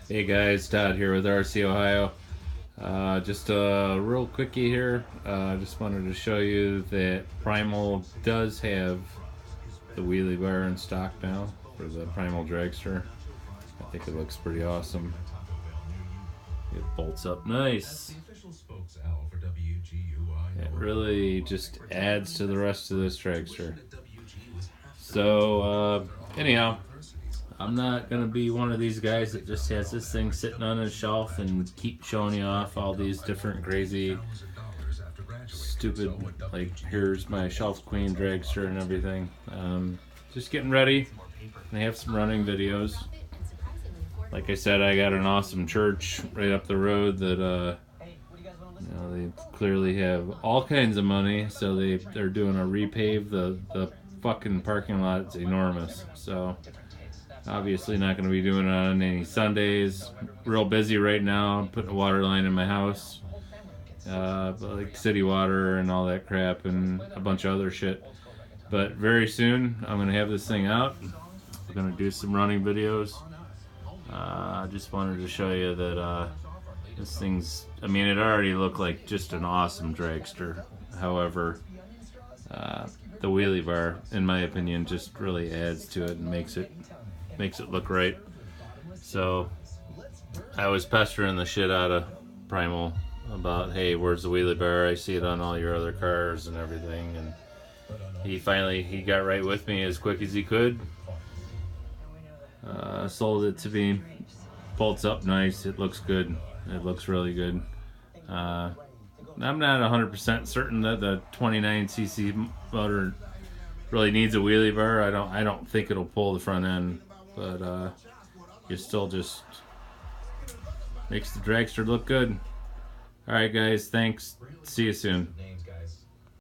Hey guys, Todd here with rcohio. Just a real quickie here. Just wanted to show you that Primal does have the wheelie bar in stock now for the Primal Dragster. I think it looks pretty awesome. It bolts up nice. It really just adds to the rest of this dragster. So, anyhow, I'm not gonna be one of these guys that just has this thing sitting on his shelf and keep showing you off all these different crazy, stupid, like here's my shelf queen dragster and everything. Just getting ready. I have some running videos. Like I said, I got an awesome church right up the road that they clearly have all kinds of money, so they're doing a repave. The fucking parking lot is enormous, so obviously not going to be doing it on any Sundays. Real busy right now, putting a water line in my house, like city water and all that crap and a bunch of other shit. But very soon I'm going to have this thing out. I'm going to do some running videos. I just wanted to show you that this thing's, I mean, it already looked like just an awesome dragster. However, the wheelie bar, in my opinion, just really adds to it and makes it look right. So I was pestering the shit out of Primal about, hey, where's the wheelie bar? I see it on all your other cars and everything. And he got right with me as quick as he could. Sold it to me. Bolts up nice. It looks good. It looks really good. I'm not 100% certain that the 29cc motor really needs a wheelie bar. I don't think it'll pull the front end, but it still just makes the dragster look good. Alright guys, thanks. See you soon.